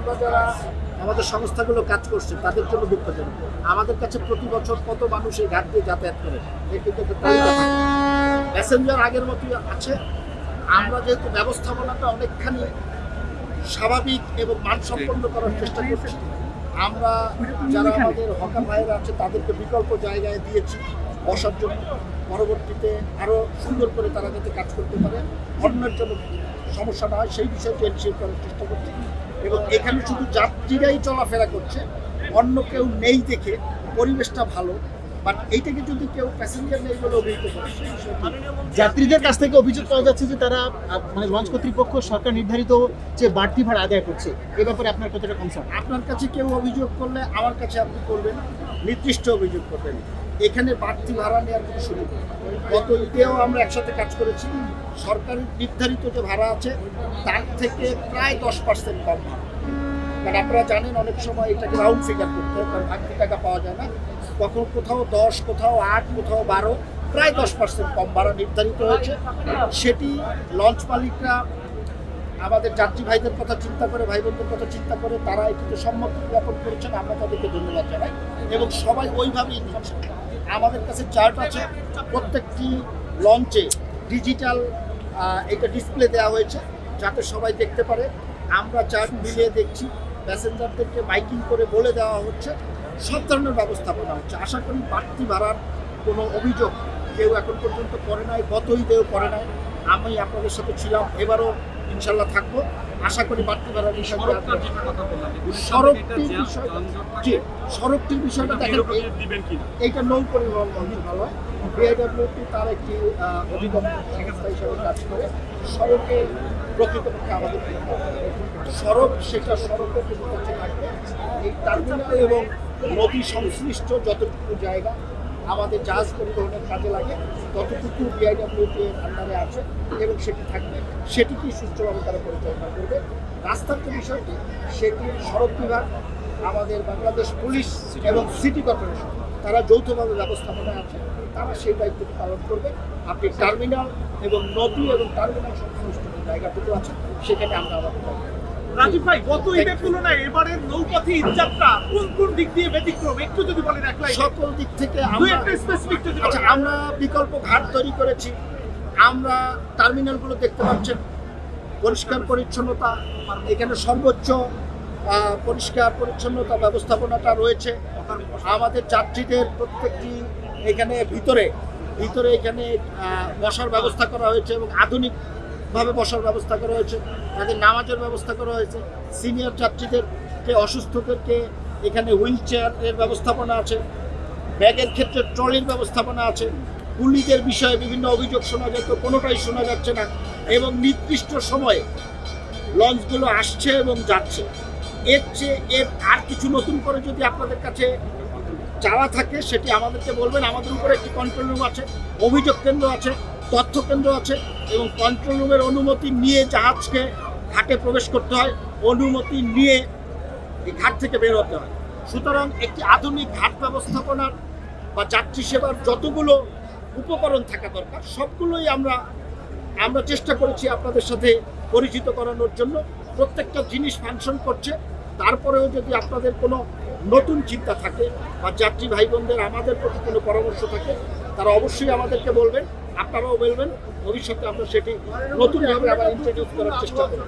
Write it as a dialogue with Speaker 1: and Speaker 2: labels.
Speaker 1: আমরা যারা আমাদের সংস্থাগুলো কাজ করছে তাদের জন্য দুঃখজনক। আমাদের কাছে প্রতি বছর কত মানুষ এই ঘাট দিয়ে যাতায়াত করে, এর কিন্তু একটা তালিকা থাকে। প্যাসেঞ্জার আগের মতোই আছে। আমরা যেহেতু ব্যবস্থাপনাটা অনেকখানি স্বাভাবিক এবং মানসম্পন্ন করার চেষ্টা করছি, আমরা যারা আমাদের হকার ভাইয়েরা আছে তাদেরকে বিকল্প জায়গায় দিয়েছি বসার জন্য। পরবর্তীতে আরও সুন্দর করে তারা যাতে কাজ করতে পারে, অন্যের জন্য সমস্যা না হয় সেই বিষয়টি এনশিওর করার চেষ্টা করছি। এবং এখানে শুধু যাত্রীরাই চলাফেরা করছে, অন্য কেউ নেই দেখে পরিবেশটা ভালো, বাট এইটাকে যদি কেউ প্যাসেঞ্জার নেই বলে অভিহিত করে সেই বিষয়টি
Speaker 2: যাত্রীদের কাছ থেকে অভিযোগ পাওয়া যাচ্ছে যে তারা মানে লঞ্চ কর্তৃপক্ষ সরকার নির্ধারিত যে বাড়তি ভাড়া আদায় করছে, এ ব্যাপারে আপনার কতটা কনসার্ন?
Speaker 1: আপনার কাছে কেউ অভিযোগ করলে আমার কাছে আপনি করবেন, নির্দিষ্ট অভিযোগ করবেন। এখানে বাড়তি ভাড়া নেওয়ার কোনো সুযোগ নেই। গত ঈদেও আমরা একসাথে কাজ করেছি, সরকারি নির্ধারিত যে ভাড়া আছে তার থেকে প্রায় 10% কম ভাড়া। কারণ আপনারা জানেন অনেক সময় এটাকে রাউন্ড ফিগার করতে হয়, কারণ বাড়তি টাকা পাওয়া যায় না। কখন কোথাও 10, কোথাও 8, কোথাও 12, প্রায় 10% কম ভাড়া নির্ধারিত হয়েছে। সেটি লঞ্চ মালিকরা আমাদের যাত্রী ভাইদের কথা চিন্তা করে, ভাই বোনদের কথা চিন্তা করে তারা এটিতে সম্মতি জ্ঞাপন করেছেন, আমরা তাদেরকে ধন্যবাদ জানাই। এবং সবাই ওইভাবেই নিচ্ছে। আমাদের কাছে চার্ট আছে, প্রত্যেকটি লঞ্চে ডিজিটাল এটা ডিসপ্লে দেওয়া হয়েছে যাতে সবাই দেখতে পারে। আমরা চার্ট মিলিয়ে দেখছি, প্যাসেঞ্জারদেরকে মাইকিং করে বলে দেওয়া হচ্ছে, সব ধরনের ব্যবস্থাপনা হচ্ছে। আশা করি বাড়তি ভাড়ার কোনো অভিযোগ কেউ এখন পর্যন্ত করে নাই, গত ঈদেও করে নাই। আমি আপনাদের সাথে ছিলাম, এবারও ইনশাল্লাহ থাকবো। আশা করি বাড়তি ভাড়ার বিষয়টা সড়কটির বিষয়টা দেখেন, এইটা নৌ পরিবহন মন্ত্রণালয় বিআইডব্লিউটি তার একটি অধিদপ্তর সংস্থা হিসাবে কাজ করে। সড়কে প্রকৃতপক্ষে আমাদের সড়ক, সেটা সড়কের কাছে থাকবে। এই টার্মিনাল এবং নদী সংশ্লিষ্ট যতটুকু জায়গা আমাদের জাহাজ পরিবহনের কাজে লাগে ততটুকু বিআইডব্লিউটি এর আন্ডারে আছে এবং সেটি থাকবে, সেটিকেই সুষ্ঠুভাবে তারা পরিচালনা করবে। রাস্তার যে বিষয়টি সেটি সড়ক বিভাগ, আমাদের বাংলাদেশ পুলিশ এবং সিটি কর্পোরেশন তারা যৌথভাবে ব্যবস্থাপনায় আছে, তারা সেই দায়িত্বটি পালন করবে। আপনি টার্মিনাল এবং নদী এবং টার্মিনাল সংশ্লিষ্ট যে জায়গাটুকু আছে সেখানে আমরা আমাদের
Speaker 3: রাজীব ভাই, গত ঈদের তুলনায় এবারের নৌপথে ঈদযাত্রা কোন কোন দিক দিয়ে ব্যতিক্রম একটু যদি বলেন।
Speaker 1: সকল দিক থেকে আমরা বিকল্প ঘাট তৈরি করেছি। আমরা টার্মিনালগুলো দেখতে পাচ্ছেন, পরিষ্কার পরিচ্ছন্নতা, এখানে সর্বোচ্চ পরিষ্কার পরিচ্ছন্নতা ব্যবস্থাপনাটা রয়েছে। আমাদের যাত্রীদের প্রত্যেকটি এখানে ভিতরে এখানে বসার ব্যবস্থা করা হয়েছে এবং আধুনিকভাবে বসার ব্যবস্থা করা হয়েছে। তাদের নামাজের ব্যবস্থা করা হয়েছে। সিনিয়র যাত্রীদেরকে, অসুস্থদেরকে এখানে হুইল চেয়ারের ব্যবস্থাপনা আছে। ব্যাগের ক্ষেত্রে ট্রলির ব্যবস্থাপনা আছে। কুলিদের বিষয়ে বিভিন্ন অভিযোগ শোনা যেত, কোনোটাই শোনা যাচ্ছে না। এবং নির্দিষ্ট সময়ে লঞ্চগুলো আসছে এবং যাচ্ছে। এর চেয়ে আর কিছু নতুন করে যদি আপনাদের কাছে চাওয়া থাকে সেটি আমাদেরকে বলবেন। আমাদের উপরে একটি কন্ট্রোল রুম আছে, অভিযোগ কেন্দ্র আছে, তথ্য কেন্দ্র আছে এবং কন্ট্রোল রুমের অনুমতি নিয়ে জাহাজকে ঘাটে প্রবেশ করতে হয়, অনুমতি নিয়ে এই ঘাট থেকে বের হতে হয়। সুতরাং একটি আধুনিক ঘাট ব্যবস্থাপনার বা যাত্রী সেবার যতগুলো উপকরণ থাকা দরকার সবগুলোই আমরা চেষ্টা করেছি আপনাদের সাথে পরিচিত করানোর জন্য। প্রত্যেকটা জিনিস ফাংশন করছে। তারপরেও যদি আপনাদের কোনো নতুন চিন্তা থাকে বা যাত্রী ভাই বোনদের আমাদের প্রতি কোনো পরামর্শ থাকে তারা অবশ্যই আমাদেরকে বলবেন, আপনারাও বলবেন। ভবিষ্যতে আমরা সেটি নতুনভাবে আবার ইন্ট্রোডিউস করার চেষ্টা করব।